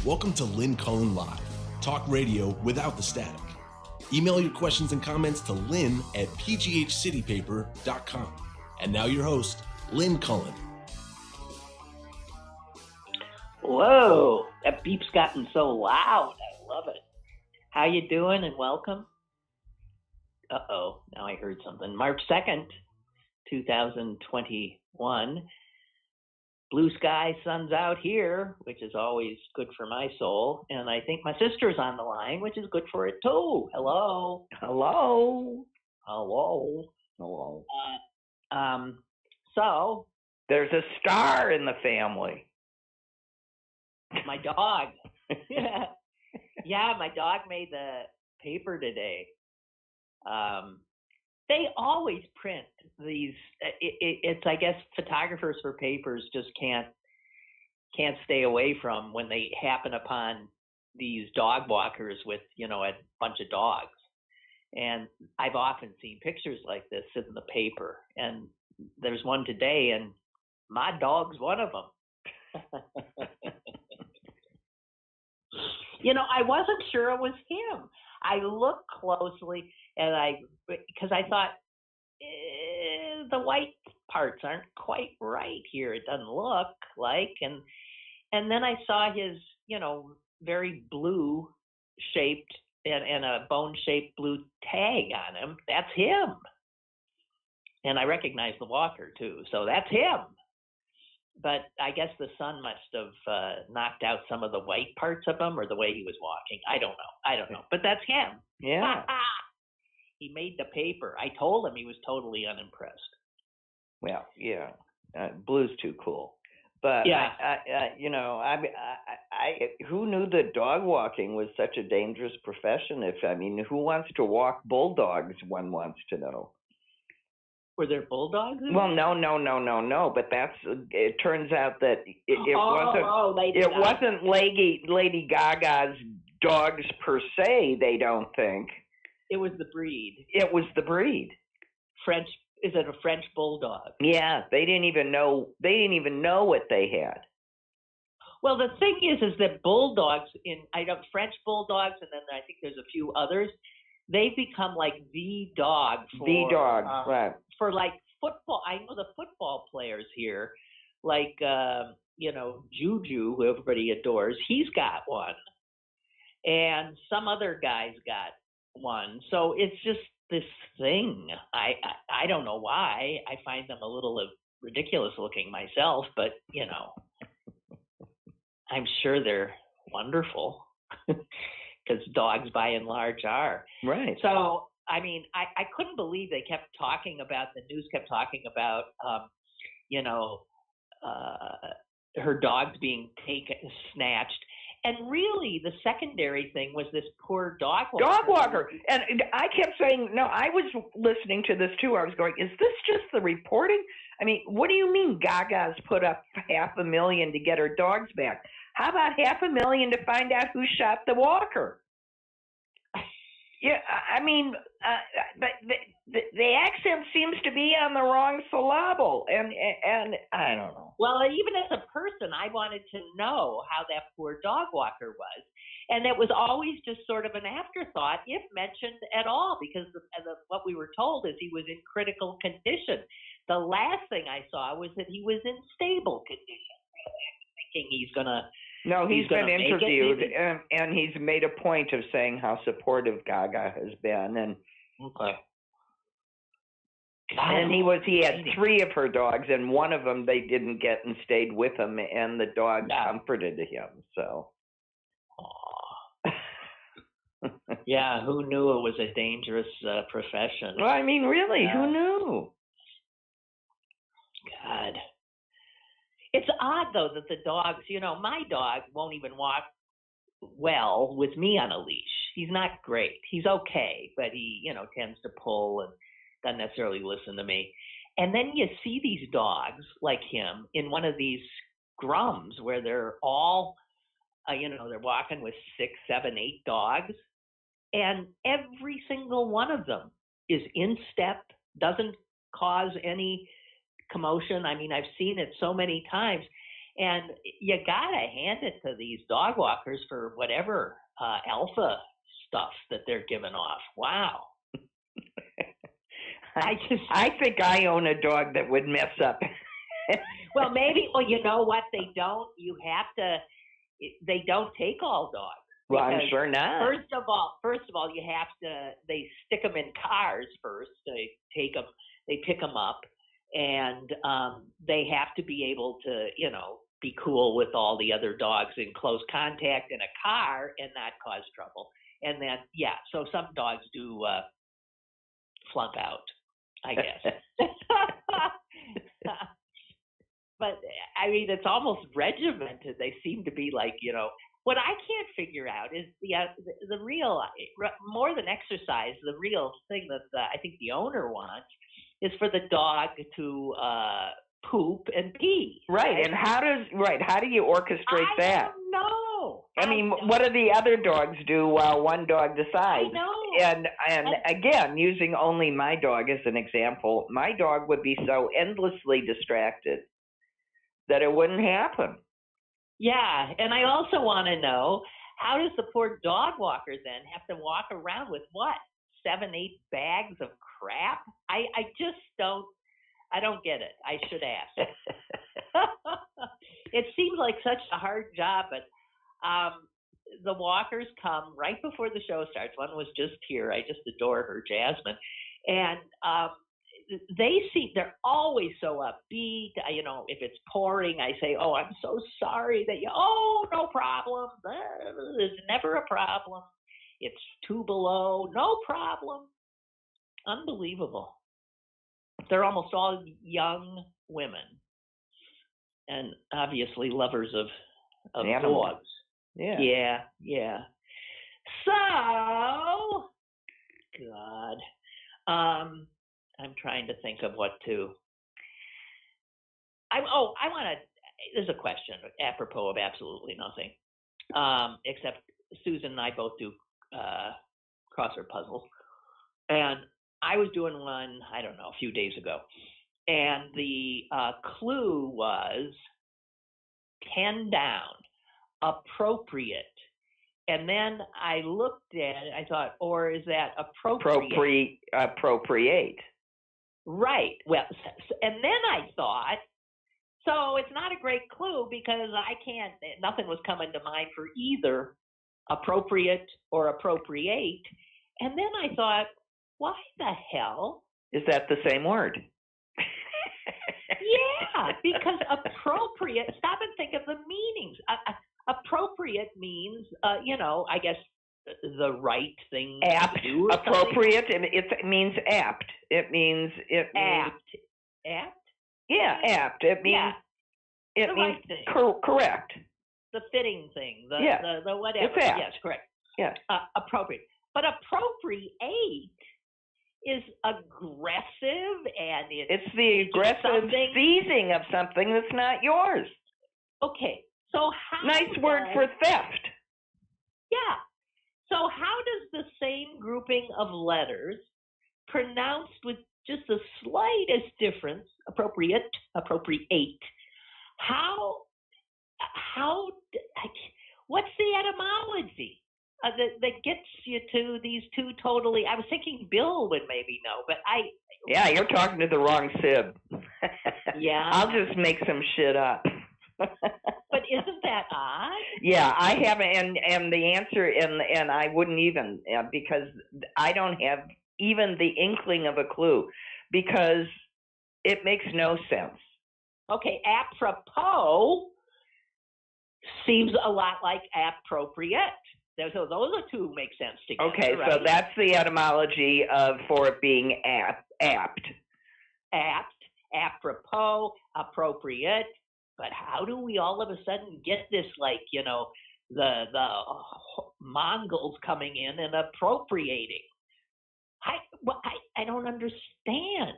Welcome to Lynn Cullen Live, talk radio without the static. Email your questions and comments to lynn@pghcitypaper.com. And now your host, Lynn Cullen. Whoa, that beep's gotten so loud. I love it. How you doing and welcome? Uh-oh, now I heard something. March 2nd, 2021. Blue sky, sun's out here, which is always good for my soul. And I think my sister's on the line, which is good for it too. Hello. Hello. Hello. Hello. So There's a star in the family. my dog. Yeah, my dog made the paper today. They always print these. It's I guess photographers for papers just can't stay away from when they happen upon these dog walkers with a bunch of dogs. And I've often seen pictures like this in the paper. And there's one today, and my dog's one of them. I wasn't sure it was him. I looked closely, and because I thought the white parts aren't quite right here. It doesn't look like, and then I saw his, very blue shaped and a bone shaped blue tag on him. That's him, and I recognized the walker too. So that's him. But I guess the sun must have knocked out some of the white parts of him, or the way he was walking. I don't know. But that's him. Yeah. He made the paper. I told him he was totally unimpressed. Well, yeah. Blue's too cool. But yeah, who knew that dog walking was such a dangerous profession? Who wants to walk bulldogs? One wants to know. Were there bulldogs? Well, no. But it turns out that it wasn't Lady Gaga's dogs per se. They don't think it was the breed. It was the breed. French. Is it a French bulldog? Yeah, they didn't even know what they had. Well, the thing is that bulldogs French bulldogs, and then I think there's a few others. They've become like the dog right. For like football. I know the football players here, like Juju, who everybody adores. He's got one, and some other guy's got one. So it's just this thing. I don't know why. I find them a little ridiculous looking myself, but I'm sure they're wonderful. Because dogs by and large are. Right. So, I couldn't believe the news kept talking about, her dogs being snatched. And really, the secondary thing was this poor dog walker. Dog walker. And I kept saying, no, I was listening to this too. I was going, is this just the reporting? What do you mean Gaga's put up $500,000 to get her dogs back? How about $500,000 to find out who shot the walker? Yeah, but the accent seems to be on the wrong syllable, and I don't know. Well, even as a person, I wanted to know how that poor dog walker was, and it was always just sort of an afterthought, if mentioned at all, because what we were told is he was in critical condition. The last thing I saw was that he was in stable condition. Thinking he's gonna. No, he's been interviewed, and he's made a point of saying how supportive Gaga has been, and okay. And he had 3 of her dogs, and one of them they didn't get and stayed with him, and the dog comforted him. So, yeah, who knew it was a dangerous profession? Well, really, who knew? God. It's odd, though, that the dogs, my dog won't even walk well with me on a leash. He's not great. He's okay, but he, tends to pull and doesn't necessarily listen to me. And then you see these dogs like him in one of these scrums where they're all, they're walking with 6, 7, 8 dogs. And every single one of them is in step, doesn't cause any commotion. I've seen it so many times. And you gotta hand it to these dog walkers for whatever alpha stuff that they're giving off. Wow. I think I own a dog that would mess up. Well, maybe. Well, you know what? They don't. You have to. They don't take all dogs. Well, I'm sure not. First of all, you have to. They stick them in cars first. They take them. They pick them up, and they have to be able to, be cool with all the other dogs in close contact in a car and not cause trouble. And then, so some dogs do flunk out, I guess. But I mean, it's almost regimented. They seem to be like, what I can't figure out is the real, more than exercise, the real thing that I think the owner wants is for the dog to poop and pee. Right. And how do you orchestrate that? I don't know. I mean, what do the other dogs do while one dog decides? I know. And again, using only my dog as an example, my dog would be so endlessly distracted that it wouldn't happen. Yeah, and I also want to know, how does the poor dog walker then have to walk around with what, 7-8 bags of crap? I just don't get it. I should ask. It seems like such a hard job, but the walkers come right before the show starts. One was just here. I just adore her, Jasmine. And they're always so upbeat. If it's pouring, I say, oh, I'm so sorry that no problem. There's never a problem. It's 2 below, no problem. Unbelievable. They're almost all young women and obviously lovers of dogs. Yeah. So, God, I'm trying to think of what to. I want to. There's a question apropos of absolutely nothing, except Susan and I both do crossword puzzles, and I was doing one, I don't know, a few days ago, and the clue was 10 down, appropriate. And then I looked at it, I thought, or is that appropriate? Appropriate. Right. Well, and then I thought, so it's not a great clue because nothing was coming to mind for either appropriate or appropriate. And then I thought, why the hell? Is that the same word? Yeah, because appropriate, stop and think of the meanings. Appropriate means, I guess the right thing apt. To do. Appropriate, it means apt. It means apt. Apt? Yeah, apt. It means it the means right thing. Correct. The fitting thing. The whatever. It's apt. Yes, correct. Yeah. Appropriate. But appropriate is aggressive, and it's the aggressive seizing of something that's not yours. Okay, so how? Nice word for theft. Yeah. So how does the same grouping of letters, pronounced with just the slightest difference, appropriate, what's the etymology? That gets you to these two totally. I was thinking Bill would maybe know, but Yeah, you're talking to the wrong sib. Yeah. I'll just make some shit up. But isn't that odd? Yeah, I haven't, and the answer, and I wouldn't even, because I don't have even the inkling of a clue, because it makes no sense. Okay, apropos seems a lot like appropriate. So those are two make sense together. Okay, right? So that's the etymology for it being apt. Apt, apropos, appropriate. But how do we all of a sudden get this, the Mongols coming in and appropriating? I don't understand.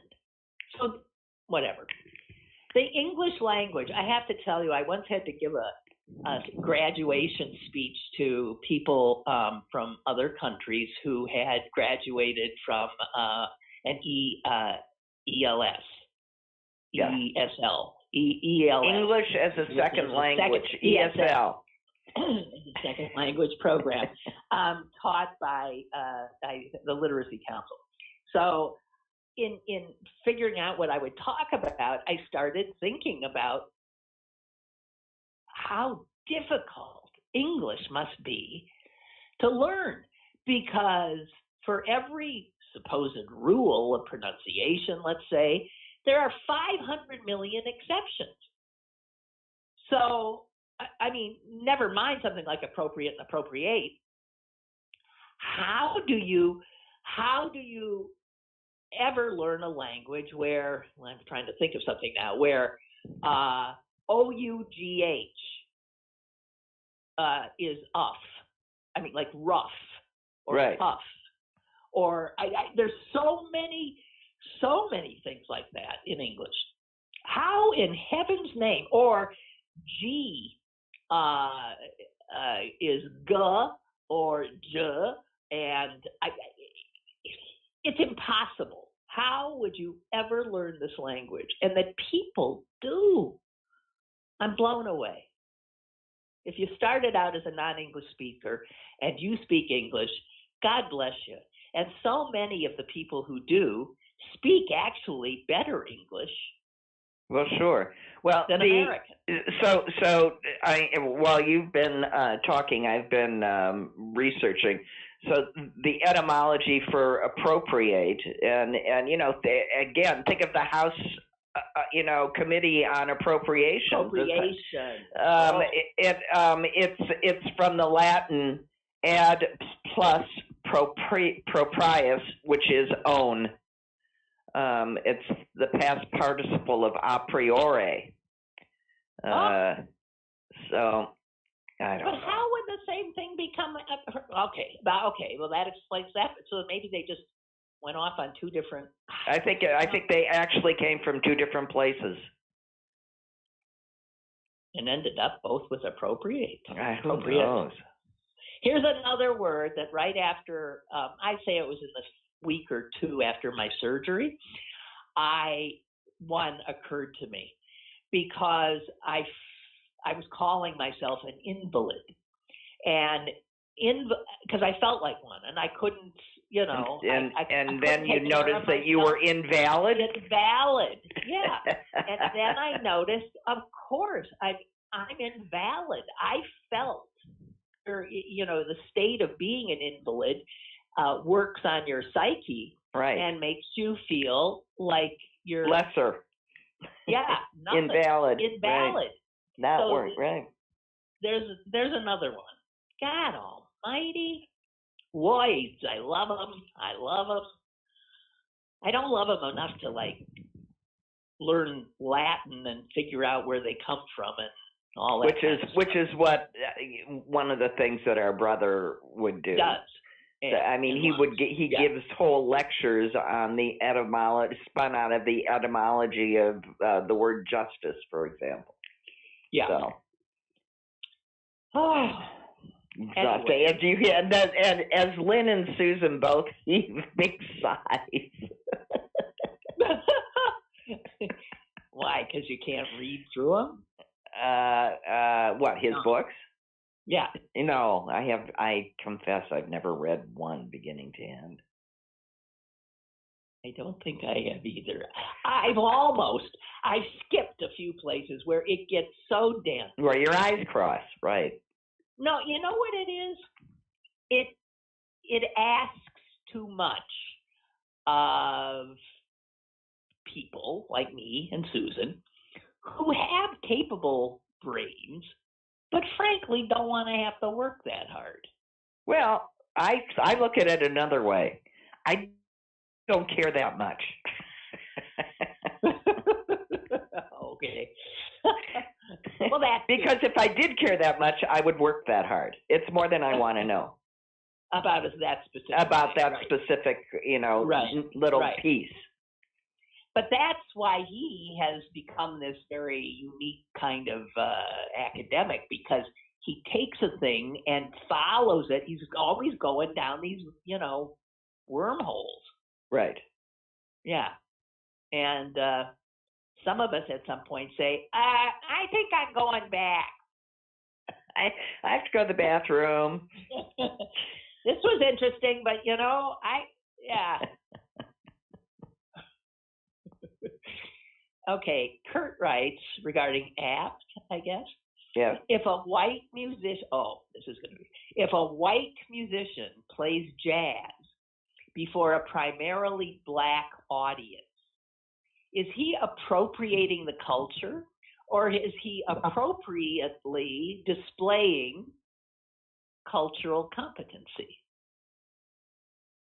So whatever. The English language, I have to tell you, I once had to give a graduation speech to people from other countries who had graduated from an ELS, ESL, ELL. English as a second language, ESL. Second language program taught by the Literacy Council. So in figuring out what I would talk about, I started thinking about how difficult English must be to learn, because for every supposed rule of pronunciation, let's say, there are 500 million exceptions. So, I mean, never mind something like appropriate and appropriate. How do you ever learn a language where, I'm trying to think of something now, where OUGH is uff. I mean, like rough or tough. Or there's so many things like that in English. How in heaven's name? Or G is G or J, and it's impossible. How would you ever learn this language? And that people do. I'm blown away. If you started out as a non-English speaker and you speak English, God bless you. And so many of the people who do speak actually better English. Well, sure. Well, than American. So while you've been talking, I've been researching. So the etymology for appropriate, and again, think of the House, Committee on Appropriation. Appropriation. It's from the Latin ad plus proprius, which is own. It's the past participle of a priori. So I don't know. But how would the same thing become? Okay. Well, that explains that. So maybe they just went off on two different. I think they actually came from two different places. And ended up both with appropriate. Who knows? Here's another word that right after, I'd say it was in the week or two after my surgery, one occurred to me because I was calling myself an invalid, and because I felt like one, and I couldn't, And then you noticed that you were invalid? Invalid, yeah. And then I noticed, of course, I'm invalid. I felt, the state of being an invalid works on your psyche, right, and makes you feel like you're lesser. Yeah, nothing. Invalid. Right. Not work, right. There's another one. God almighty. Lloyds, I love them. I don't love them enough to learn Latin and figure out where they come from and all that. Which is what one of the things that our brother would do. Does. He gives whole lectures on the etymology, spun out of the etymology of the word justice, for example. Yeah. So. Oh. Anyway. As Lynn and Susan both heave big sighs. Why? Because you can't read through them? What, his books? Yeah. No, I confess I've never read one beginning to end. I don't think I have either. I skipped a few places where it gets so dense. Where your eyes cross, right. No, you know what it is? It asks too much of people like me and Susan who have capable brains, but frankly don't want to have to work that hard. Well, I look at it another way. I don't care that much. Okay. Well, because if I did care that much, I would work that hard. It's more than I want to know about that specific specific, little piece. But that's why he has become this very unique kind of academic, because he takes a thing and follows it. He's always going down these, wormholes. Right. Yeah. And some of us at some point say, I think I'm going back. I have to go to the bathroom. This was interesting, but yeah. Okay, Kurt writes regarding apt, I guess. Yeah. If a white musician plays jazz before a primarily black audience, is he appropriating the culture, or is he appropriately displaying cultural competency?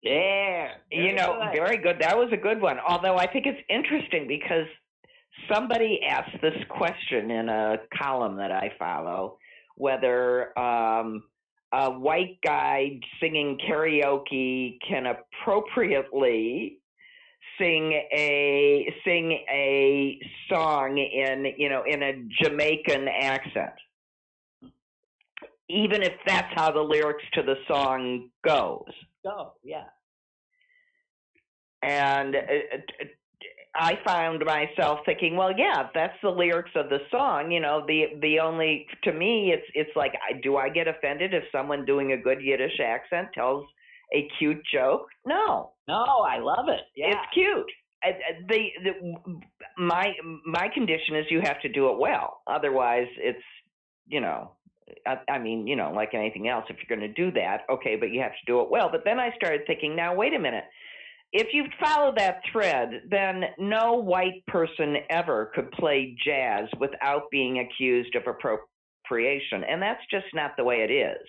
There. Very good. That was a good one. Although I think it's interesting because somebody asked this question in a column that I follow, whether a white guy singing karaoke can appropriately sing a song in a Jamaican accent, even if that's how the lyrics to the song goes. Yeah. And I found myself thinking, well, yeah, if that's the lyrics of the song, the only, to me, it's like, do I get offended if someone doing a good Yiddish accent tells a cute joke? No, I love it. Yeah. It's cute. My condition is you have to do it well. Otherwise, it's, like anything else, if you're going to do that, okay, but you have to do it well. But then I started thinking, now, wait a minute. If you follow that thread, then no white person ever could play jazz without being accused of appropriation. And that's just not the way it is.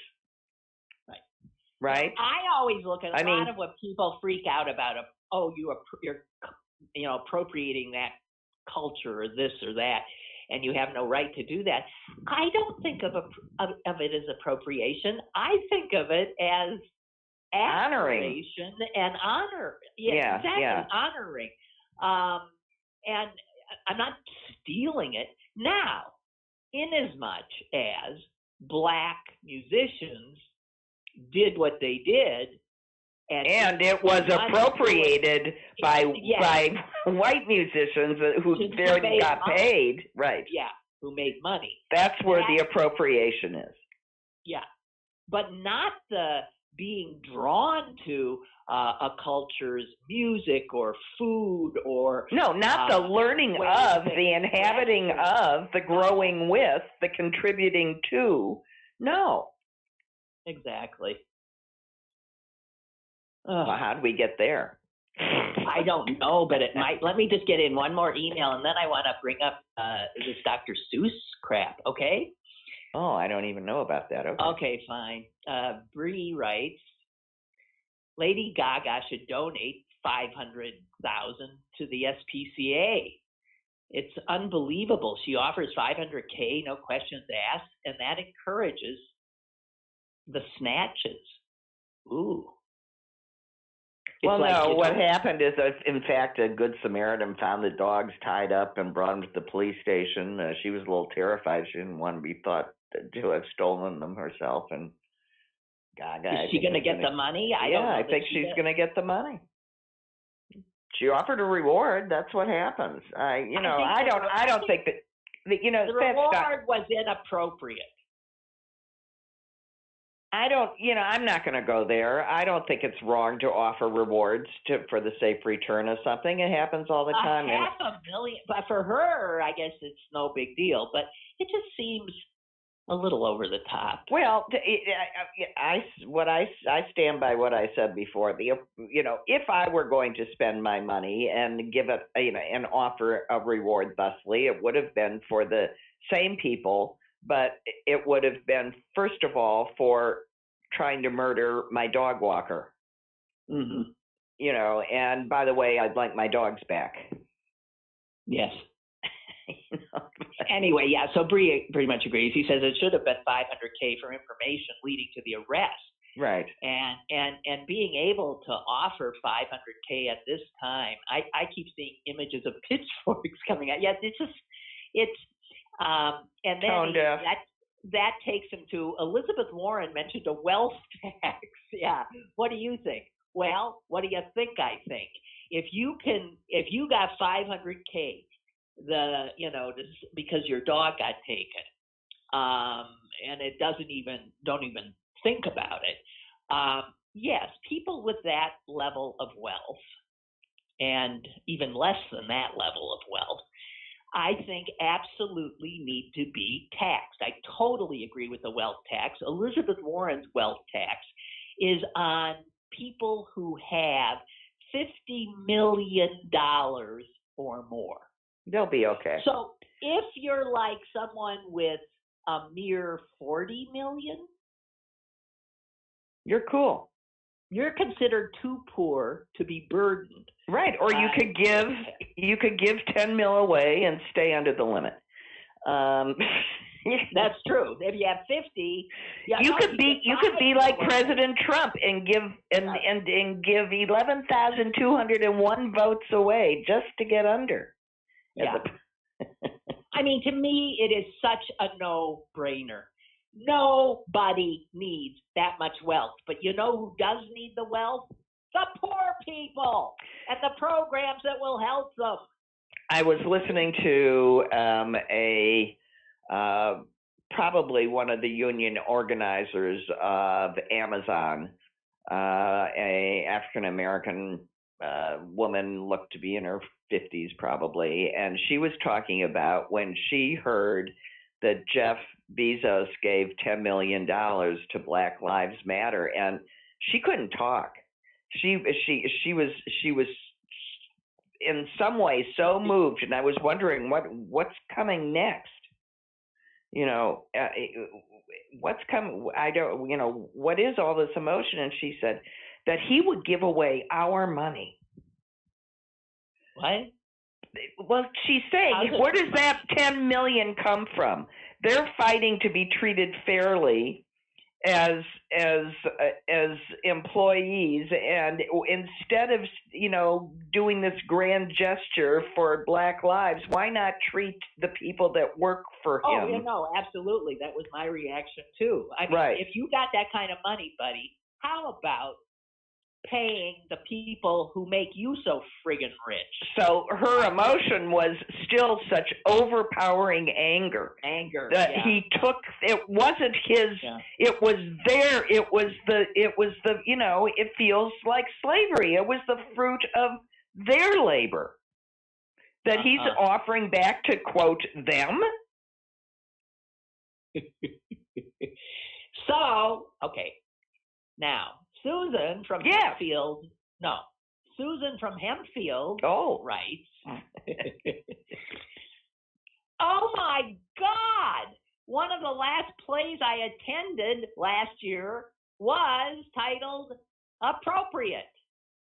Right? I always look at a lot of what people freak out about. You're appropriating that culture or this or that, and you have no right to do that. I don't think of it as appropriation. I think of it as admiration and honor. Yeah, exactly. Yeah. Honoring. And I'm not stealing it. Now, inasmuch as black musicians did what they did, and it was appropriated by white musicians who barely got paid, right? Yeah, who made money. That's where the appropriation is. Yeah, but not the being drawn to a culture's music or food or not the learning of, the inhabiting of, the growing with, the contributing to. No. Exactly. Well, how did we get there? I don't know, but it might. Let me just get in one more email, and then I want to bring up this Dr. Seuss crap, okay? Oh, I don't even know about that. Okay, fine. Bree writes, Lady Gaga should donate $500,000 to the SPCA. It's unbelievable. She offers $500K, no questions asked, and that encourages the snatches. Ooh. Well, no, what happened is, in fact, a good Samaritan found the dogs tied up and brought them to the police station. She was a little terrified. She didn't want to be thought to have stolen them herself. And Gaga, is she going to get the money? I think she's going to get the money. She offered a reward. That's what happens. I don't think that the reward was inappropriate. I'm not going to go there. I don't think it's wrong to offer rewards for the safe return of something. It happens all the time. $500,000, but for her, I guess it's no big deal. But it just seems a little over the top. Well, I stand by what I said before. If I were going to spend my money and give it, and offer a reward thusly, it would have been for the same people. But it would have been, first of all, for trying to murder my dog walker. Mm-hmm. And by the way, I'd like my dogs back. Yes. Anyway, yeah, so Bree pretty much agrees. He says it should have been $500K for information leading to the arrest. Right. And being able to offer $500K at this time, I keep seeing images of pitchforks coming out. Yeah, and then that takes him to Elizabeth Warren mentioned a wealth tax. Yeah. What do you think? Well, what do you think I think? If you got $500K because your dog got taken, and it don't even think about it. Yes, people with that level of wealth, and even less than that level of wealth, I think absolutely need to be taxed. I totally agree with the wealth tax. Elizabeth Warren's wealth tax is on people who have $50 million or more. They'll be okay. So if you're like someone with a mere 40 million, you're cool. You're considered too poor to be burdened. Right, or you could give 10 mil away and stay under the limit. That's true. If you have 50, you could be like President Trump and give and give 11,201 votes away just to get under. Yeah. I mean, to me, it is such a no-brainer. Nobody needs that much wealth, but you know who does need the wealth? The poor people and the programs that will help them. I was listening to probably one of the union organizers of Amazon, a African American woman, looked to be in her 50s probably, and she was talking about when she heard that Jeff Bezos gave $10 million to Black Lives Matter, and she couldn't talk. She was in some way so moved, and I was wondering what's coming next. What's coming? I don't. What is all this emotion? And she said that he would give away our money. What? Well, she's saying, where does that 10 million come from? They're fighting to be treated fairly as employees, and instead of doing this grand gesture for Black lives, why not treat the people that work for him? Oh, no, absolutely. That was my reaction too. I mean, right. If you got that kind of money, buddy, how about paying the people who make you so friggin' rich? So her emotion was still such overpowering anger. That he took. It wasn't his. Yeah. It was their. It was the. It feels like slavery. It was the fruit of their labor that he's offering back to quote them. So okay, now. Susan from Hempfield. No, Susan from Hempfield. Writes. Oh my God! One of the last plays I attended last year was titled "Appropriate"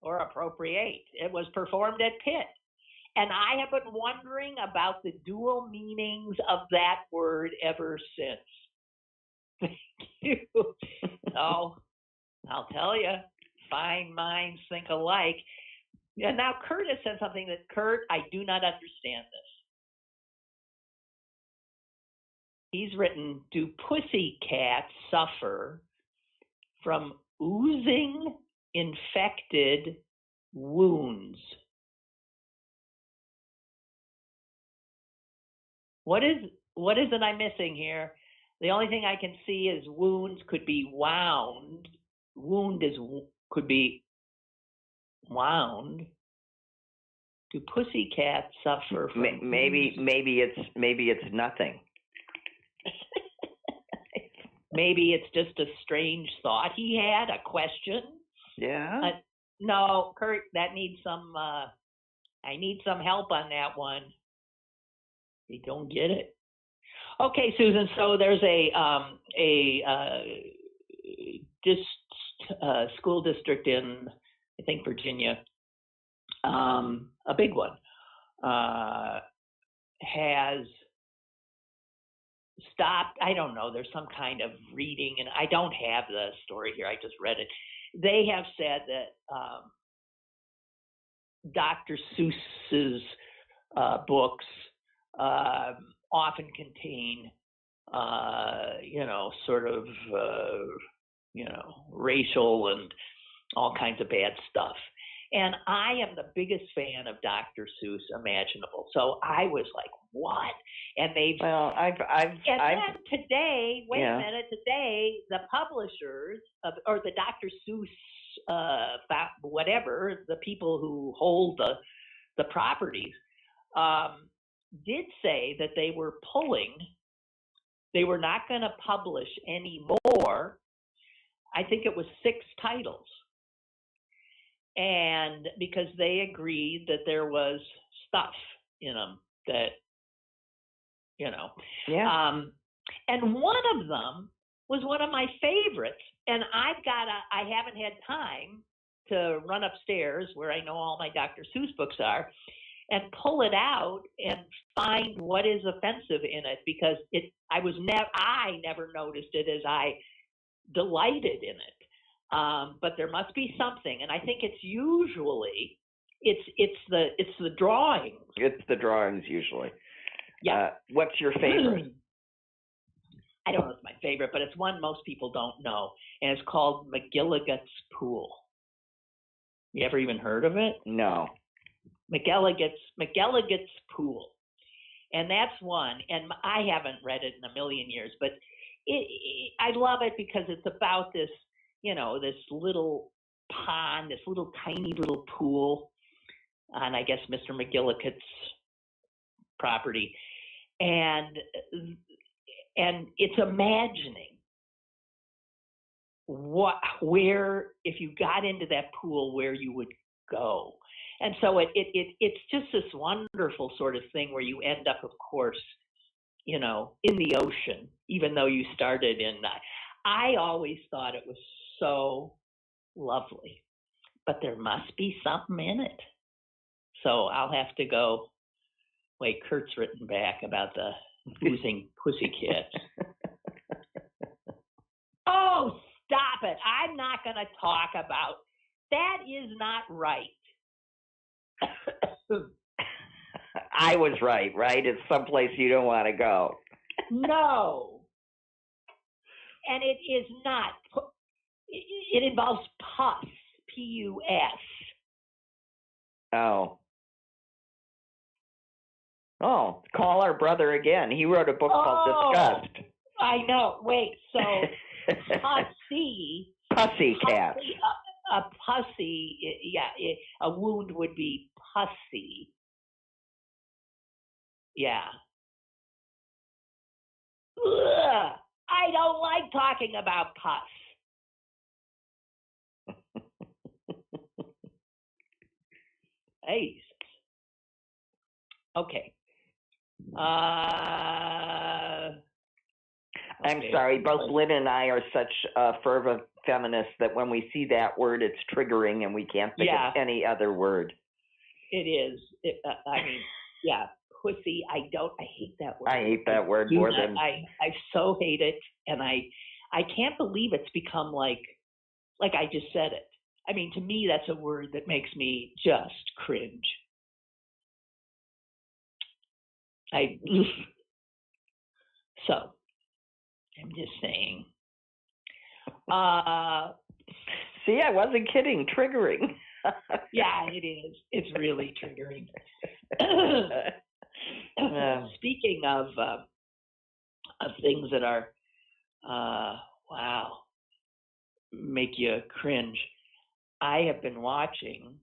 or "Appropriate." It was performed at Pitt, and I have been wondering about the dual meanings of that word ever since. Thank you. Oh. I'll tell you, fine minds think alike. And now Curtis said something that, Kurt, I do not understand this. He's written, do pussycats suffer from oozing infected wounds? What is it I'm missing here? The only thing I can see is wounds could be wound. Could be wound. Do pussycats suffer from? Maybe it's nothing. Maybe it's just a strange thought he had, a question. Yeah. No, Kurt, that needs some. I need some help on that one. We don't get it. Okay, Susan. So there's a school district in, I think, Virginia, a big one, has stopped. I don't know. There's some kind of reading, and I don't have the story here. I just read it. They have said that Dr. Seuss's books often contain, sort of, racial and all kinds of bad stuff. And I am the biggest fan of Dr. Seuss imaginable. So I was like, what? And they've I've then today, wait yeah. a minute, today the publishers or the Dr. Seuss whatever, the people who hold the properties, did say that they were not going to publish any more. I think it was 6 titles. And because they agreed that there was stuff in them that, Yeah. and one of them was one of my favorites. And I haven't had time to run upstairs where I know all my Dr. Seuss books are and pull it out and find what is offensive in it, because I never noticed it as I delighted in it. But there must be something, and I think it's usually it's the drawings. It's the drawings usually. Yeah. What's your favorite? I don't know if it's my favorite, but it's one most people don't know, and it's called McGilligut's Pool. You ever even heard of it? No. McGilligut's Pool, and that's one. And I haven't read it in a million years, but I love it because it's about this, this little pond, this little tiny little pool on, I guess, Mr. McGillicud's property, and it's imagining where, if you got into that pool, where you would go. And so it's just this wonderful sort of thing where you end up, of course, in the ocean, even though you started in. I always thought it was so lovely, but there must be something in it. So I'll have to go. Wait, Kurt's written back about the boozing pussycats. Oh, stop it. I'm not going to talk about that. Is not right. I was right? It's someplace you don't want to go. No. And it is not. It involves pus, P-U-S. Oh, call our brother again. He wrote a book called Disgust. I know. Wait, so pussy. Pussy cat. A pussy, a wound would be pussy. Yeah. Ugh, I don't like talking about pus. Hey. Okay. I'm sorry, both Lynn and I are such fervent feminists that when we see that word, it's triggering and we can't think of any other word. It is. Pussy. I hate that word. I hate that word more than. I so hate it, and I can't believe it's become like I just said it. I mean, to me, that's a word that makes me just cringe. So, I'm just saying. See, I wasn't kidding. Triggering. Yeah, it is. It's really triggering. Speaking of things that are, make you cringe, I have been watching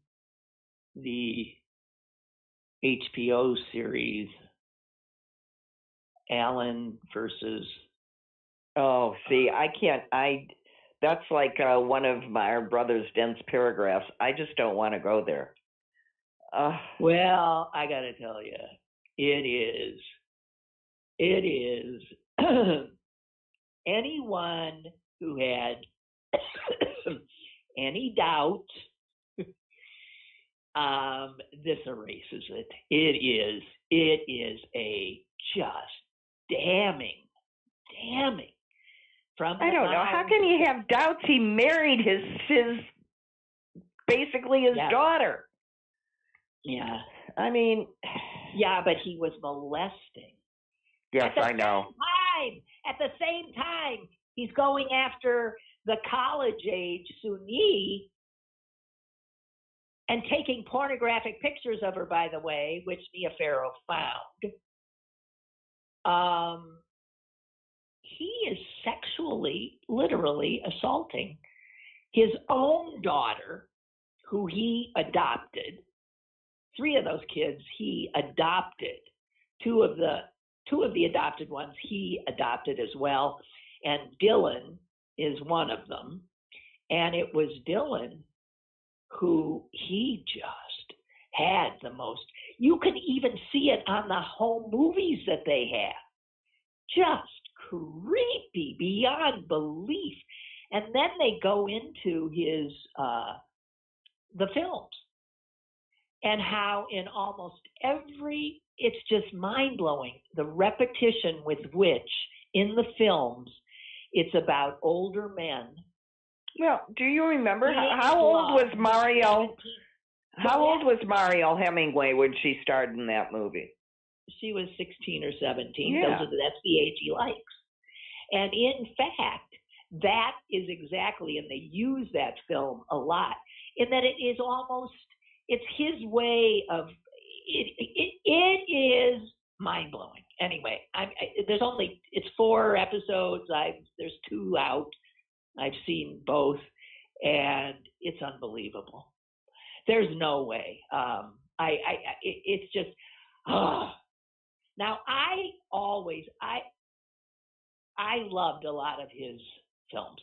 the HBO series Allen versus. Oh, see, I can't. That's like one of my brother's dense paragraphs. I just don't want to go there. Well, I got to tell you, it is. Anyone who had any doubt, this erases it. It is a just damning. I don't know. How can you have doubts? He married his basically his daughter. Yeah. I mean. Yeah, but he was molesting. Yes, I know. At the same time, he's going after the college age Sunni and taking pornographic pictures of her, by the way, which Mia Farrow found. He is sexually, literally assaulting his own daughter, who he adopted. 3 of those kids he adopted. Two of the adopted ones he adopted as well, and Dylan is one of them. And it was Dylan who he just had the most. You could even see it on the home movies that they have. Just creepy beyond belief. And then they go into his the films, and how in almost every, it's just mind-blowing, the repetition with which in the films it's about older men. Well, do you remember how old was Mariel? How old was Mariel Hemingway when she starred in that movie? She was 16 or 17. Yeah. That's the age he likes. And in fact, that is exactly, and they use that film a lot, in that it is almost, it's his way of, it is mind-blowing. Anyway, it's 4 episodes. There's 2 out. I've seen both, and it's unbelievable. There's no way. It's just, Now, I loved a lot of his films,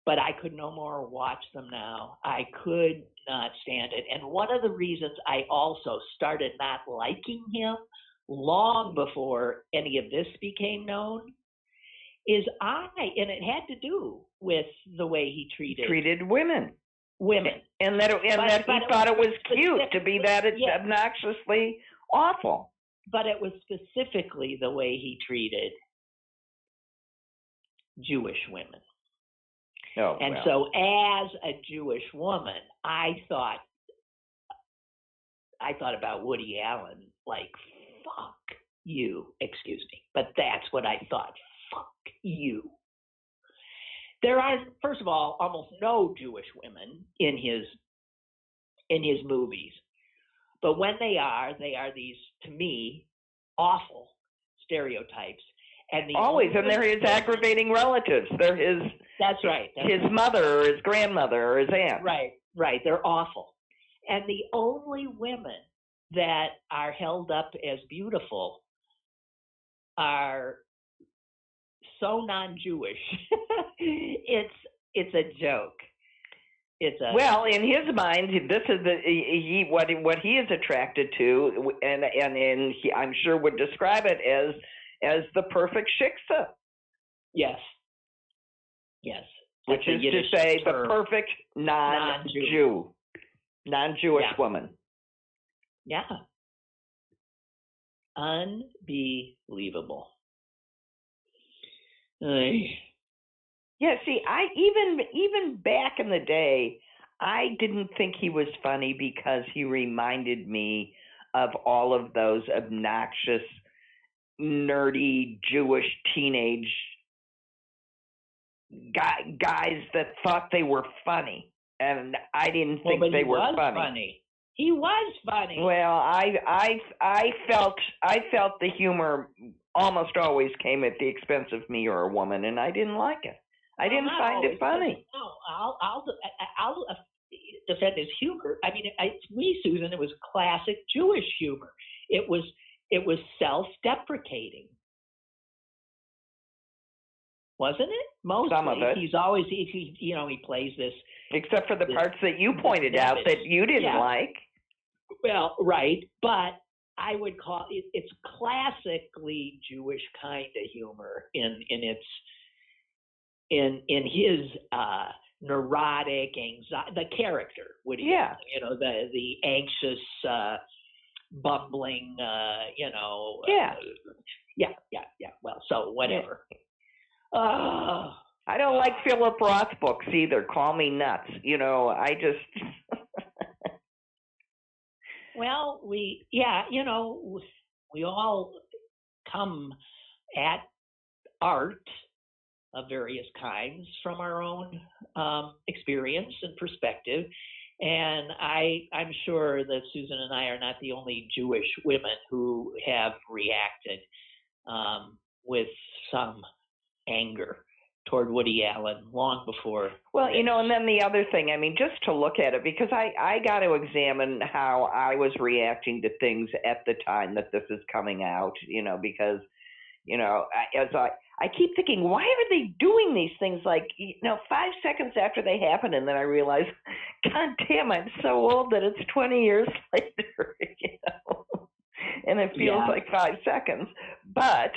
but I could no more watch them now. I could not stand it. And one of the reasons I also started not liking him long before any of this became known is and it had to do with the way he treated women. And that he thought it was cute to be that obnoxiously awful. But it was specifically the way he treated Jewish women. Oh, and so as a Jewish woman, I thought about Woody Allen like, fuck you, excuse me. But that's what I thought, fuck you. There are, first of all, almost no Jewish women in his movies. But when they are these, to me, awful stereotypes. And they're his aggravating relatives. They're his. That's right. His mother or his grandmother or his aunt. Right. They're awful. And the only women that are held up as beautiful are so non-Jewish. It's a joke. Well, in his mind, this is what he is attracted to, and he, I'm sure, would describe it as the perfect shiksa. Yes. Which is to say the perfect non-Jewish woman. Yeah. Unbelievable. Yeah, see, I even back in the day, I didn't think he was funny because he reminded me of all of those obnoxious, nerdy Jewish teenage guys that thought they were funny, and I didn't think they were funny. He was funny. Well, I felt the humor almost always came at the expense of me or a woman, and I didn't like it. I didn't find it funny. No, I'll defend his humor. I mean, to me, Susan, it was classic Jewish humor. It was self-deprecating, wasn't it? Mostly. Some of it. He's always he plays this. Except for the parts that you pointed out that you didn't like. Well, right, but I would call it's classically Jewish kind of humor in his neurotic anxiety, the character, Woody. Yeah. The anxious, bumbling, Yeah. Yeah. Well, so whatever. I don't like Philip Roth books either. Call me nuts. I just. Well, we all come at art of various kinds from our own experience and perspective. And I'm sure that Susan and I are not the only Jewish women who have reacted with some anger toward Woody Allen long before. Well, and then the other thing, I mean, just to look at it, because I got to examine how I was reacting to things at the time that this is coming out, because, I keep thinking, why are they doing these things 5 seconds after they happen? And then I realize, God damn, I'm so old that it's 20 years later, and it feels like 5 seconds. But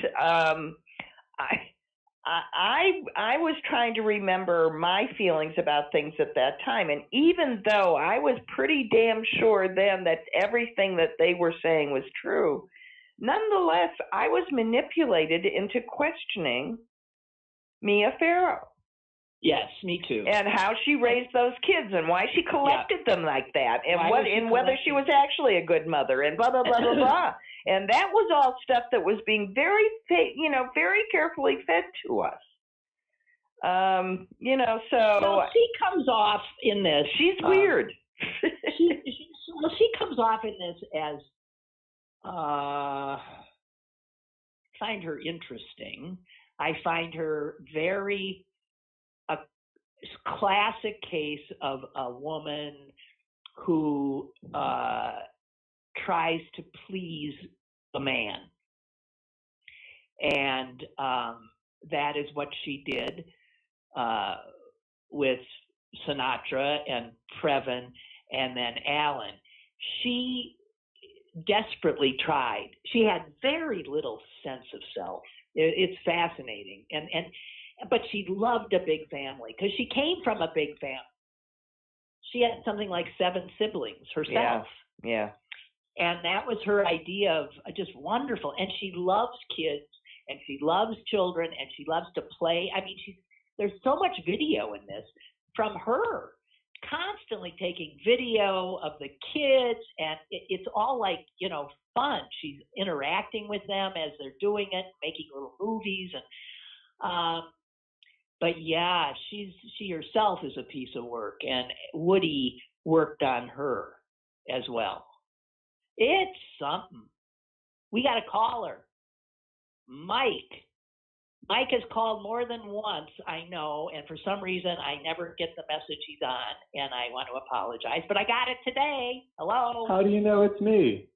I was trying to remember my feelings about things at that time. And even though I was pretty damn sure then that everything that they were saying was true, nonetheless, I was manipulated into questioning Mia Farrow. Yes, me too. And how she raised those kids and why she collected them like that, and whether she was actually a good mother, and blah blah blah blah blah. And that was all stuff that was being very carefully fed to us. So she comes off in this. She's weird. She comes off in this as find her interesting. I find her very a classic case of a woman who tries to please a man, and that is what she did with Sinatra and Previn and then Allen. She desperately tried. She had very little sense of self. It's fascinating, but she loved a big family because she came from a big family. She had something like 7 siblings herself. Yeah. And that was her idea of just wonderful. And she loves kids, and she loves children, and she loves to play. I mean, there's so much video in this from her, constantly taking video of the kids, and it's all fun. She's interacting with them as they're doing it, making little movies, and but yeah, she herself is a piece of work, and Woody worked on her as well. It's something. We got to call her. Mike has called more than once, I know, and for some reason I never get the message he's on, and I want to apologize, but I got it today. Hello. How do you know it's me?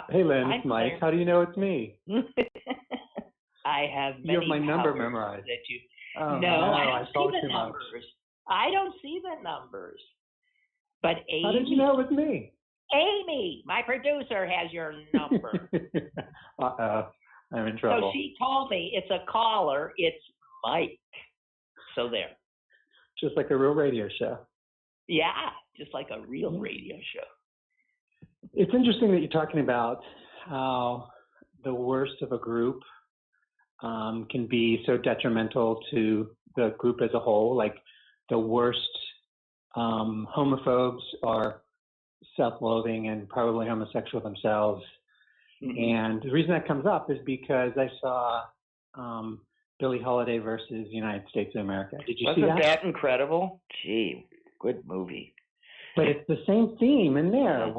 Hey, Lynn, it's Mike. How do you know it's me? I have many You have my number powers memorized. that you. Oh, no, I don't see the too numbers. much. I don't see the numbers. But Amy. How did you know it was me? Amy, my producer, has your number. Uh-oh, I'm in trouble. So she told me it's a caller. It's Mike. So there. Just like a real radio show. Yeah, just like a real radio show. It's interesting that you're talking about how the worst of a group can be so detrimental to the group as a whole. Like the worst homophobes are self-loathing and probably homosexual themselves. Mm-hmm. And the reason that comes up is because I saw Billie Holiday versus United States of America. Did you see that? Wasn't that incredible? Gee, good movie. But it's the same theme in there.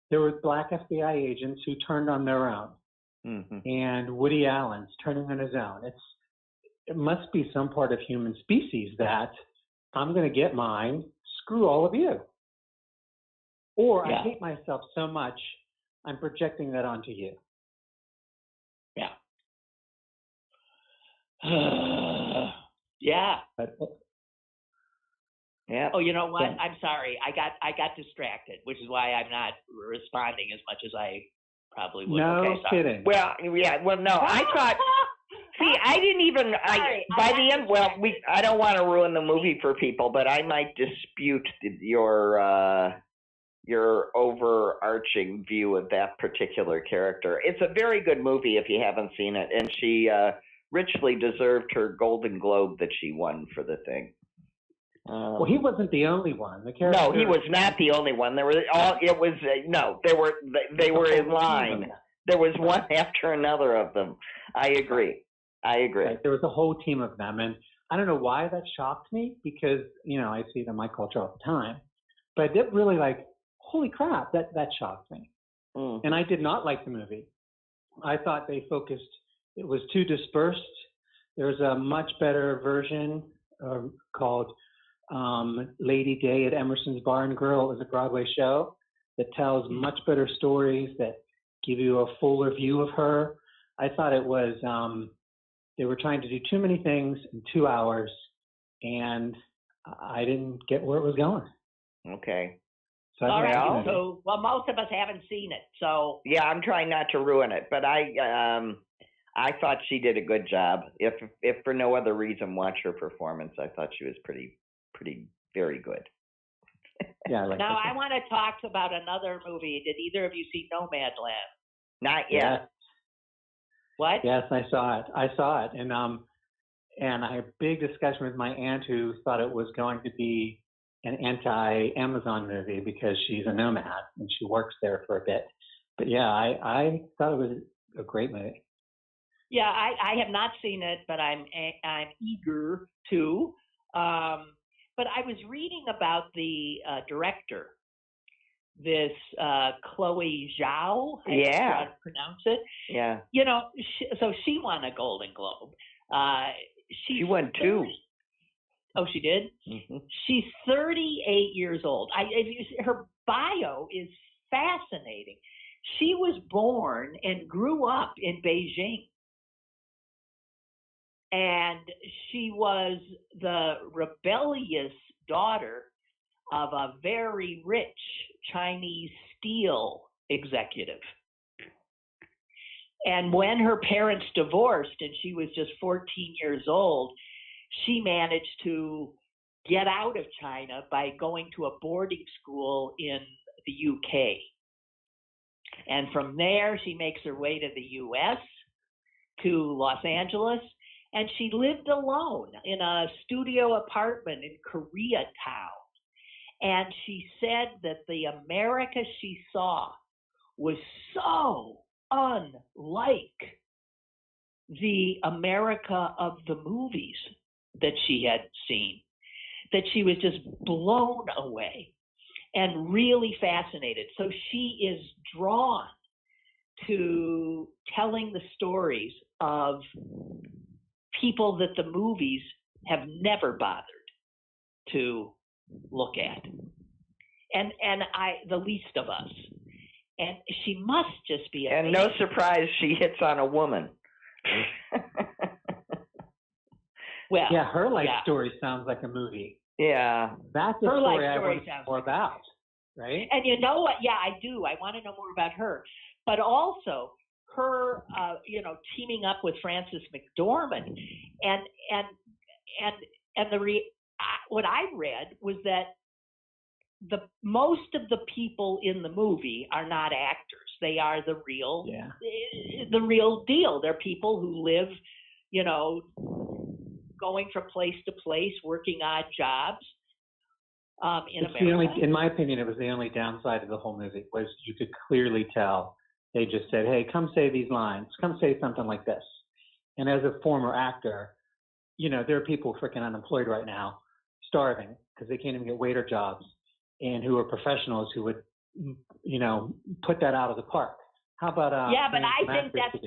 There were black FBI agents who turned on their own. Mm-hmm. And Woody Allen's turning on his own. It must be some part of human species that I'm going to get mine, screw all of you. Or I hate myself so much, I'm projecting that onto you. Yeah. Yeah. Yeah. Oh, you know what? Yeah. I'm sorry. I got distracted, which is why I'm not responding as much as I probably would. No kidding. Well, yeah. Well, no. I thought. See, I didn't even. By the end. Well, I don't want to ruin the movie for people, but I might dispute your overarching view of that particular character. It's a very good movie if you haven't seen it, and she richly deserved her Golden Globe that she won for the thing. Well, he wasn't the only one. No, he was not the only one. There were all. It was no. They were in line. There was one after another of them. I agree. Right. There was a whole team of them, and I don't know why that shocked me because, I see it in my culture all the time. But it really holy crap, that shocked me. And I did not like the movie. I thought it was too dispersed. There's a much better version called Lady Gaga at Emerson's Bar and Grill. It was a Broadway show that tells much better stories that give you a fuller view of her. I thought it was, they were trying to do too many things in 2 hours, and I didn't get where it was going. Okay. So all right. So, most of us haven't seen it. So yeah, I'm trying not to ruin it, but I thought she did a good job. If for no other reason, watch her performance. I thought she was pretty very good. Yeah. Now I want to talk about another movie. Did either of you see Nomadland? Not yet. Yes. What? Yes, I saw it, and I had a big discussion with my aunt who thought it was going to be an anti-Amazon movie because she's a nomad and she works there for a bit. But yeah, I thought it was a great movie. Yeah, I have not seen it, but I'm eager to. But I was reading about the director, this Chloe Zhao. I don't know how to pronounce it. Yeah. So she won a Golden Globe. She won 2. Oh, she did? Mm-hmm. She's 38 years old. Her bio is fascinating. She was born and grew up in Beijing. And she was the rebellious daughter of a very rich Chinese steel executive. And when her parents divorced and she was just 14 years old, she managed to get out of China by going to a boarding school in the UK. And from there, she makes her way to the US, to Los Angeles, and she lived alone in a studio apartment in Koreatown. And she said that the America she saw was so unlike the America of the movies that she had seen, that she was just blown away and really fascinated. So she is drawn to telling the stories of people that the movies have never bothered to look at, and the least of us. And she must just be amazing. And no surprise, she hits on a woman. Well, yeah, her life story sounds like a movie. Yeah, that's a story I want to know more about, right? And you know what? Yeah, I do. I want to know more about her, but also her, teaming up with Frances McDormand, and what I read was that most of the people in the movie are not actors. They are the real deal. They're people who live, going from place to place, working odd jobs in America. In my opinion, it was the only downside of the whole movie was you could clearly tell they just said, "Hey, come say these lines. Come say something like this." And as a former actor, there are people freaking unemployed right now, starving because they can't even get waiter jobs, and who are professionals who would, put that out of the park. How about but I think that's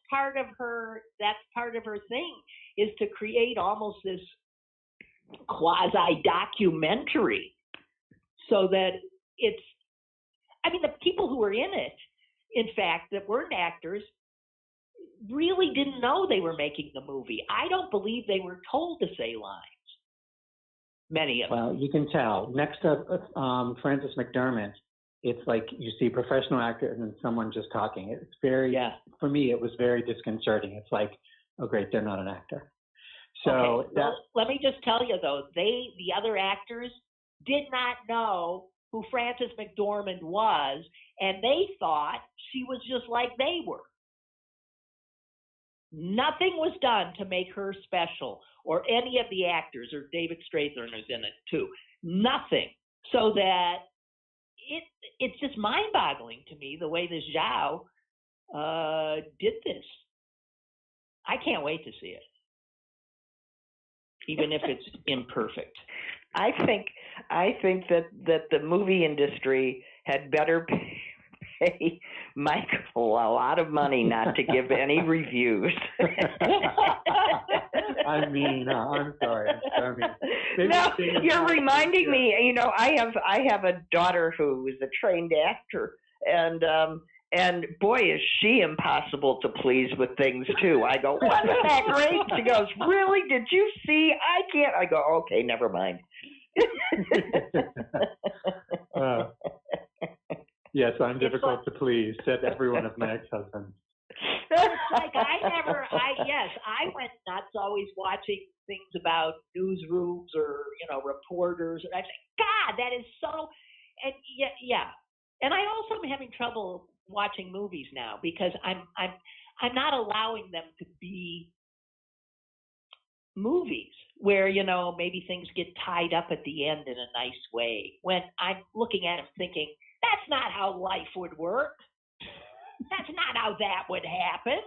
part of her. That's part of her thing is to create almost this quasi documentary, so that it's. I mean, the people who were in it, in fact, that weren't actors, really didn't know they were making the movie. I don't believe they were told to say lines. Many of them. Well, you can tell. Next up, Frances McDormand, it's like you see a professional actor and then someone just talking. It's very, for me, it was very disconcerting. It's like, oh, great, they're not an actor. So okay. Well, let me just tell you, though, the other actors did not know who Frances McDormand was, and they thought she was just like they were. Nothing was done to make her special, or any of the actors, or David Strathairn is in it too. Nothing. So that it's just mind-boggling to me the way this Zhao did this. I can't wait to see it. even if it's imperfect. I think that the movie industry had better pay Michael a lot of money not to give any reviews. I mean, I'm sorry. No, you're reminding me. You know, I have a daughter who is a trained actor, and boy, is she impossible to please with things too. I go, wasn't that great? She goes, really? Did you see? I can't. I go, okay, never mind. Yes, I'm difficult to please, said every one of my ex-husbands. It's like I went nuts always watching things about newsrooms or, reporters. And I say, God, that is so, and yeah. And I also am having trouble watching movies now because I'm not allowing them to be movies where, maybe things get tied up at the end in a nice way. When I'm looking at them thinking, that's not how life would work. That's not how that would happen.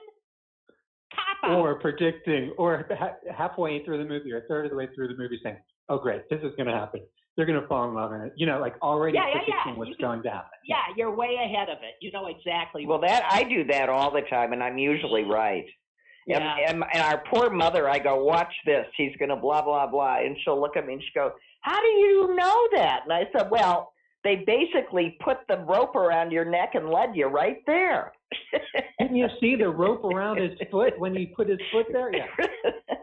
Cop out. Or predicting, or halfway through the movie, or a third of the way through the movie saying, oh, great, this is going to happen. They're going to fall in love in it. Like already predicting what's going to happen. Yeah, you're way ahead of it. You know exactly. Well, I do that all the time, and I'm usually right. Yeah. And our poor mother, I go, watch this. He's going to blah, blah, blah. And she'll look at me and she goes, how do you know that? And I said, well, they basically put the rope around your neck and led you right there. Didn't you see the rope around his foot when he put his foot there? Yeah.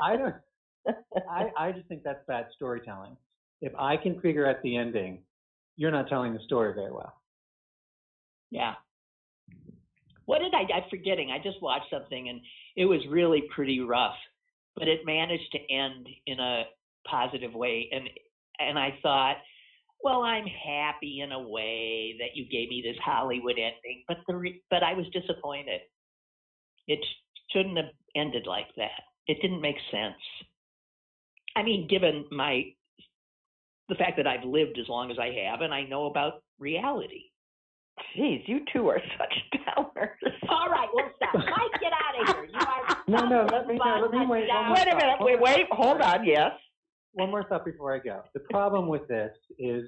I just think that's bad storytelling. If I can figure out the ending, you're not telling the story very well. Yeah. What did I'm forgetting. I just watched something and it was really pretty rough, but it managed to end in a positive way. And I thought, well, I'm happy in a way that you gave me this Hollywood ending, but I was disappointed. It shouldn't have ended like that. It didn't make sense. I mean, given the fact that I've lived as long as I have and I know about reality. Jeez, you two are such downers. All right, we'll stop. Mike, get out of here. You are No, let me wait. Wait a minute. Wait, hold on. Yes. One more thought before I go. The problem with this is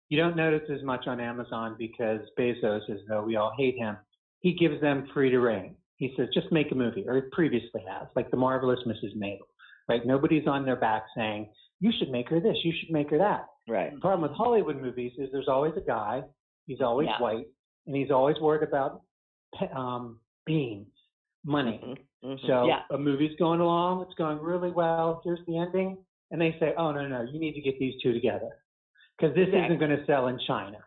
you don't notice as much on Amazon because Bezos, as though we all hate him, he gives them free to reign. He says, just make a movie, or he previously has, like The Marvelous Mrs. Maisel, right? Nobody's on their back saying, you should make her this, you should make her that. Right. The problem with Hollywood movies is there's always a guy, he's always white, and he's always worried about beans, money. Mm-hmm. Mm-hmm. So a movie's going along, it's going really well, here's the ending, and they say, oh, no, you need to get these two together because this isn't going to sell in China.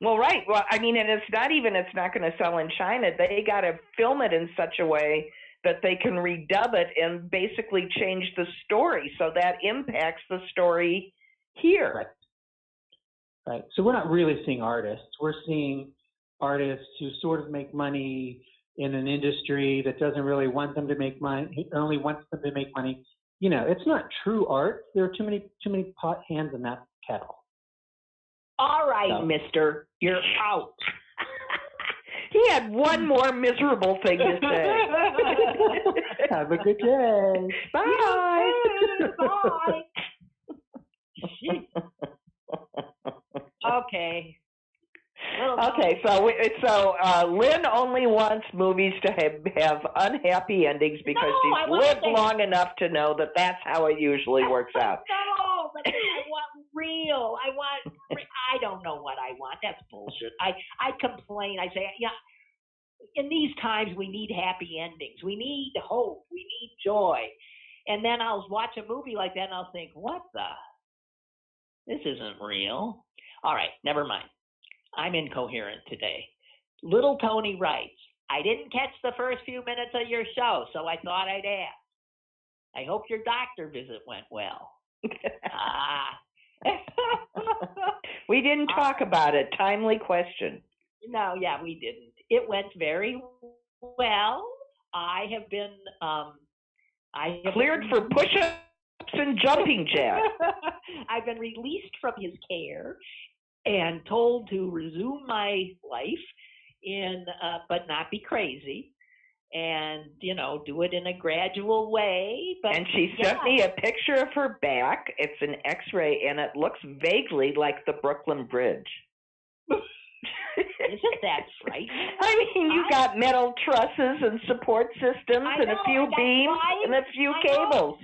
Well, right. Well, I mean, and it's not going to sell in China. They got to film it in such a way that they can redub it and basically change the story. So that impacts the story here. Right. So we're not really seeing artists. We're seeing artists who sort of make money in an industry that doesn't really want them to make money, only wants them to make money. It's not true art. There are too many pot hands in that kettle. All right, mister, you're out. He had one more miserable thing to say. Have a good day. Bye. Bye. Okay. Okay, so Lynn only wants movies to have unhappy endings because she's lived long enough to know that that's how it usually works out. No, but I want real. I don't know what I want. That's bullshit. I complain. I say, in these times we need happy endings. We need hope. We need joy. And then I'll watch a movie like that and I'll think, this isn't real. All right, never mind. I'm incoherent today. Little Tony writes, I didn't catch the first few minutes of your show, so I thought I'd ask. I hope your doctor visit went well. We didn't talk about it. Timely question. No, we didn't. It went very well. I have been cleared for push-ups and jumping jacks. I've been released from his care and told to resume my life but not be crazy. and, do it in a gradual way. But and she sent me a picture of her back. It's an X-ray, and it looks vaguely like the Brooklyn Bridge. Isn't that frightening? I mean, you got metal trusses and support systems and a few beams and a few cables.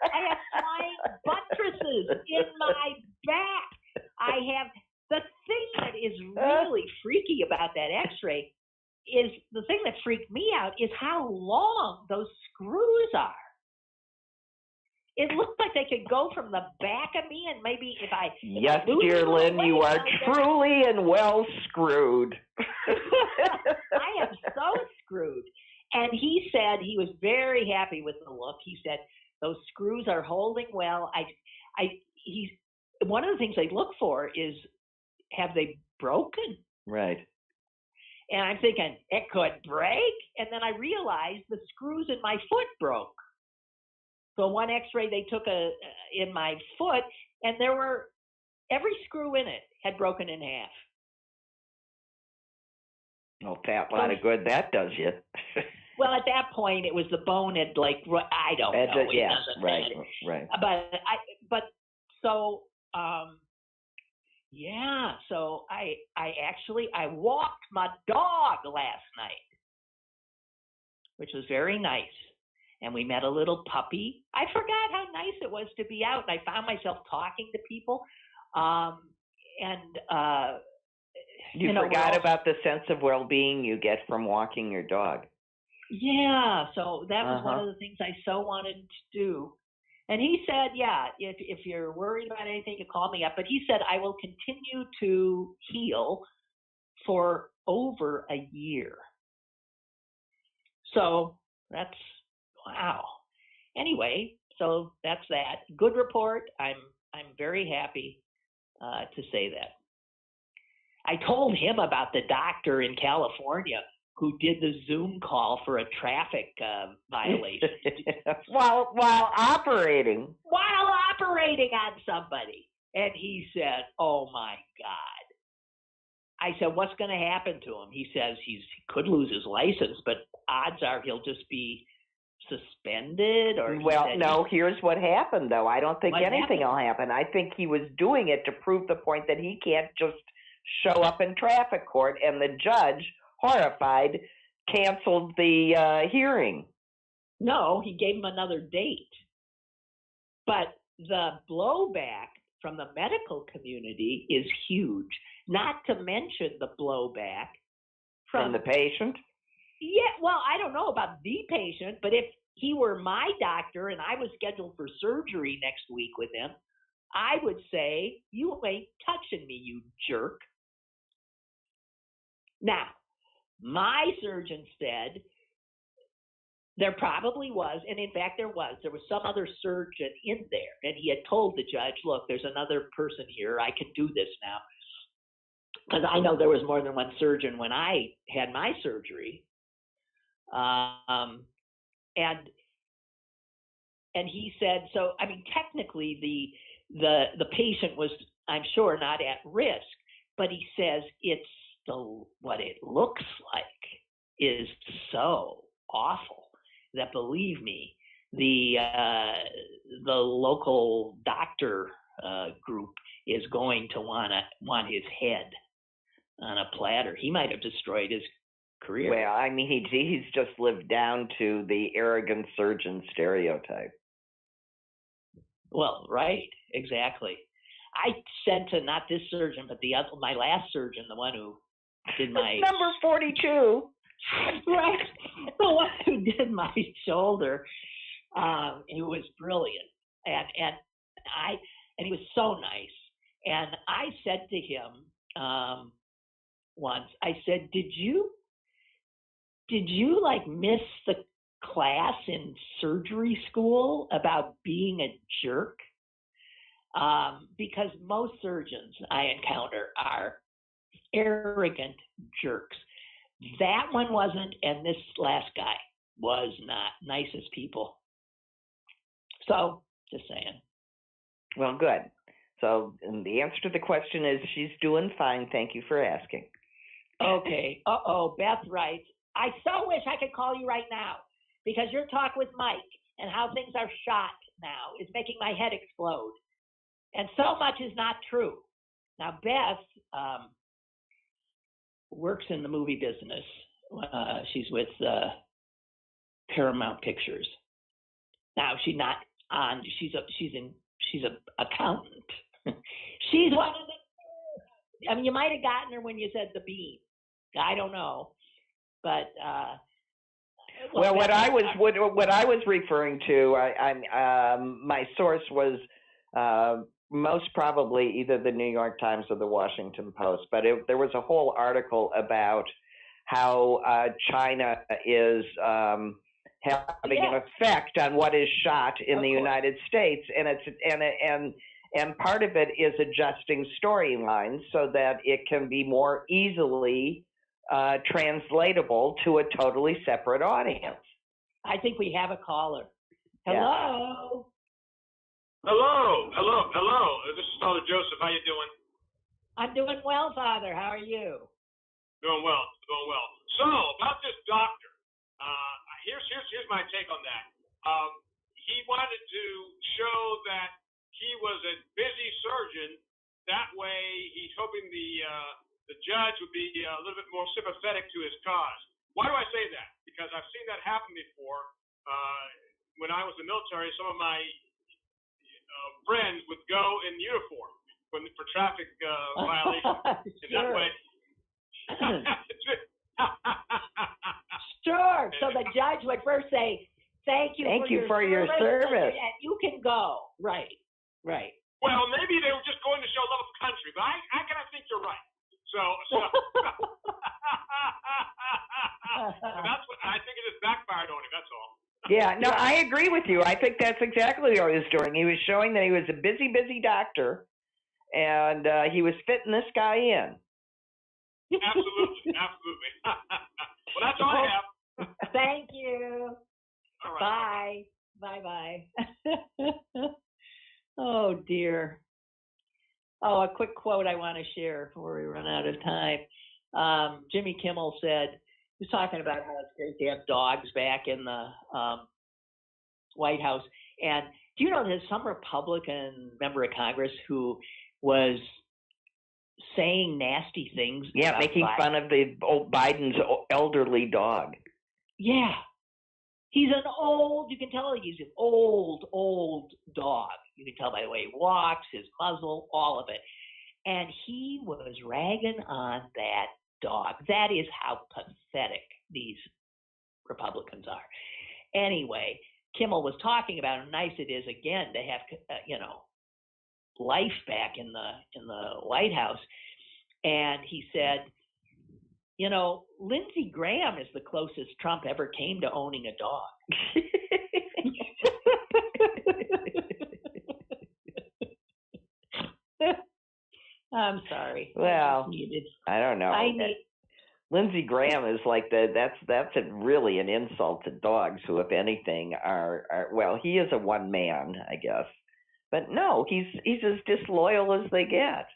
I have flying buttresses in my back. I have the thing that is really freaky about that X-ray is the thing that freaked me out is how long those screws are. It looked like they could go from the back of me, and maybe if I yes, dear Lynn, you are truly and well screwed. I am so screwed. And he said he was very happy with the look. He said those screws are holding well. He's one of the things they look for is have they broken? Right. And I'm thinking it could break, and then I realized the screws in my foot broke. So one X-ray they took in my foot, and every screw in it had broken in half. Oh, Pat, a lot of good that does you. Well, at that point, it was the bone had I don't know. Yeah, right. But so yeah. So I walked my dog last night, which was very nice. And we met a little puppy. I forgot how nice it was to be out, and I found myself talking to people. You forgot about the sense of well-being you get from walking your dog. Yeah, so that was one of the things I so wanted to do. And he said, yeah, if you're worried about anything, you call me up. But he said, I will continue to heal for over a year. So that's wow. Anyway, so that's that. Good report. I'm very happy to say that. I told him about the doctor in California who did the Zoom call for a traffic violation. while operating. While operating on somebody. And he said, oh my God. I said, what's going to happen to him? He says he could lose his license, but odds are he'll just be suspended. Or no, here's what happened, though. I don't think anything will happen. I think he was doing it to prove the point that he can't just show up in traffic court, and the judge, horrified, canceled the hearing. No, he gave him another date. But the blowback from the medical community is huge, not to mention the blowback from the patient. Yeah, well, I don't know about the patient, but if he were my doctor and I was scheduled for surgery next week with him, I would say, you ain't touching me, you jerk. Now, my surgeon said there probably was, and in fact there was some other surgeon in there, and he had told the judge, look, there's another person here, I can do this now. Because I know there was more than one surgeon when I had my surgery. And he said, so, I mean, technically the patient was, I'm sure, not at risk, but he says what it looks like is so awful that, believe me, the local doctor group is going to want his head on a platter. He might have destroyed his career. Well, I mean, he's just lived down to the arrogant surgeon stereotype. Well, right, exactly. I said to not this surgeon, but my last surgeon, the one who did my number 42, right, the one who did my shoulder. He was brilliant, and he was so nice. And I said to him once, I said, did you like miss the class in surgery school about being a jerk? Because most surgeons I encounter are arrogant jerks. That one wasn't, and this last guy was not. Nicest people. So, just saying. Well, good. So, and the answer to the question is she's doing fine. Thank you for asking. Okay. Beth writes, I so wish I could call you right now because your talk with Mike and how things are shot now is making my head explode. And so much is not true. Now, Beth works in the movie business. She's with Paramount Pictures. Now, she's not on. She's an accountant. She's one of the. I mean, you might have gotten her when you said the bean. I don't know, but. Well, what I was referring to, my source was most probably either the New York Times or the Washington Post, but there was a whole article about how China is having an effect on what is shot in the United States, and part of it is adjusting storylines so that it can be more easily translatable to a totally separate audience. I think we have a caller. Yeah. Hello. Hello. This is Father Joseph. How you doing? I'm doing well, Father. How are you? Doing well. So about this doctor, here's my take on that. He wanted to show that he was a busy surgeon. That way, he's hoping the judge would be a little bit more sympathetic to his cause. Why do I say that? Because I've seen that happen before. When I was in the military, some of my friends would go in uniform for traffic violations. In that way. Sure. So the judge would first say, "Thank you for your service," and you can go. Right. Well, maybe they were just going to show love of country, but I kind of think you're right. So that's what I think. It just backfired on him. That's all. Yeah, no, I agree with you. I think that's exactly what he was doing. He was showing that he was a busy doctor, and he was fitting this guy in. Absolutely. Well, that's all I have. Thank you. All right. Bye. Oh, dear. Oh, a quick quote I want to share before we run out of time. Jimmy Kimmel said, he was talking about how it's great to have dogs back in the White House. And do you know there's some Republican member of Congress who was saying nasty things? Yeah, making fun of the old Biden's elderly dog. Yeah. He's an old, you can tell he's an old dog. You can tell by the way he walks, his muzzle, all of it. And he was ragging on that dog. That is how pathetic these Republicans are. Anyway, Kimmel was talking about how nice it is again to have, life back in the White House. And he said, Lindsey Graham is the closest Trump ever came to owning a dog. I'm sorry. Well, I don't know. Lindsey Graham is like that's really an insult to dogs, who, if anything, are well, he is a one man, I guess. But no, he's as disloyal as they get.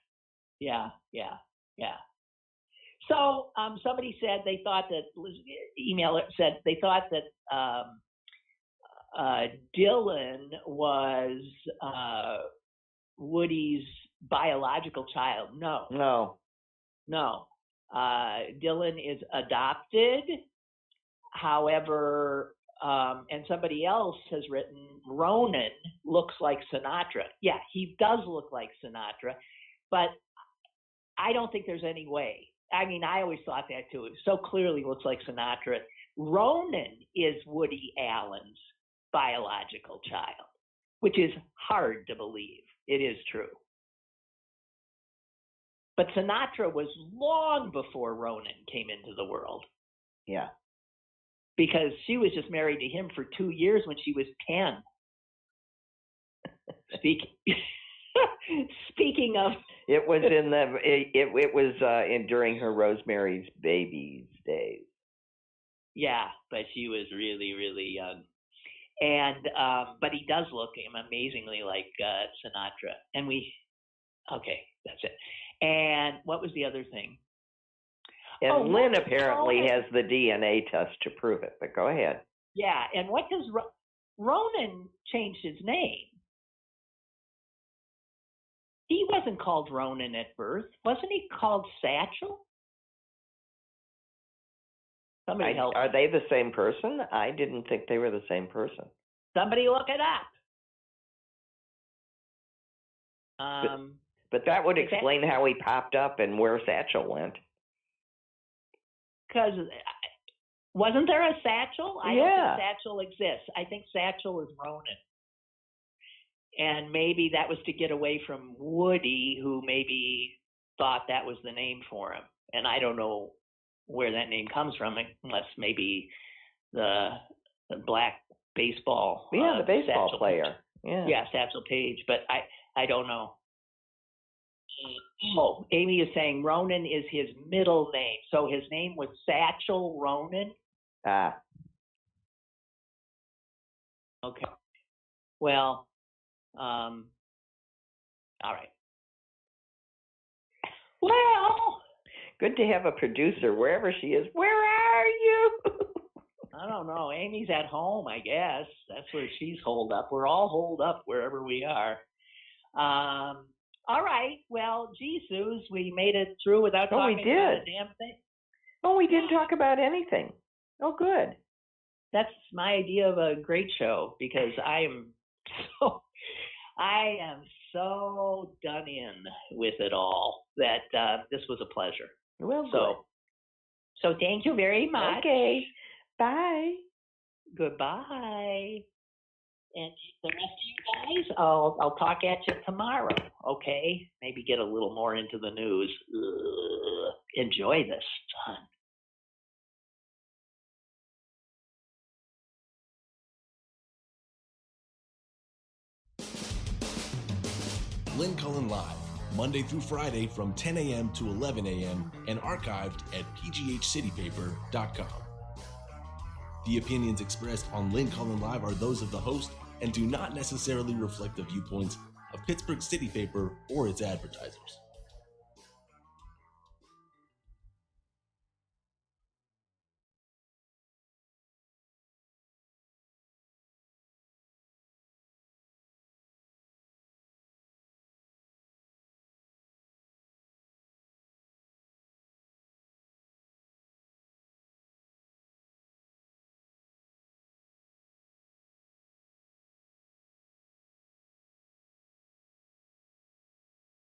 Yeah. So somebody said they thought that Dylan was Woody's biological child. No. Dylan is adopted. However, and somebody else has written Ronan looks like Sinatra. Yeah, he does look like Sinatra, but I don't think there's any way. I mean, I always thought that too. It so clearly looks like Sinatra. Ronan is Woody Allen's biological child, which is hard to believe. It is true. But Sinatra was long before Ronan came into the world. Yeah. Because she was just married to him for 2 years when she was 10. Speaking of, it was during her Rosemary's Babies days. Yeah, but she was really, really young, and but he does look amazingly like Sinatra. And that's it. And what was the other thing? And Lynn apparently has the DNA test to prove it, but go ahead. Yeah, and what does Ronan changed his name? He wasn't called Ronan at birth. Wasn't he called Satchel? Somebody help. Are they the same person? I didn't think they were the same person. Somebody look it up. But that would explain how he popped up and where Satchel went. Because wasn't there a Satchel? I don't think Satchel exists. I think Satchel is Ronan. And maybe that was to get away from Woody, who maybe thought that was the name for him. And I don't know where that name comes from, unless maybe the black baseball. The baseball Satchel player. Paige. Yeah, Satchel Paige. But I don't know. Oh, Amy is saying Ronan is his middle name. So his name was Satchel Ronan? Okay. Well, all right. Well, good to have a producer wherever she is. Where are you? I don't know. Amy's at home, I guess. That's where she's holed up. We're all holed up wherever we are. All right. Well, gee, Suze, we made it through without talking about a damn thing. Oh, we didn't talk about anything. Oh, good. That's my idea of a great show, because I am so done in with it all that this was a pleasure. Well, so thank you very much. Okay. Bye. Goodbye. And the rest of you guys, I'll talk at you tomorrow, okay? Maybe get a little more into the news. Enjoy this, son. Lynn Cullen Live, Monday through Friday from 10 a.m. to 11 a.m. and archived at pghcitypaper.com. The opinions expressed on Lynn Cullen Live are those of the host and do not necessarily reflect the viewpoints of Pittsburgh City Paper or its advertisers.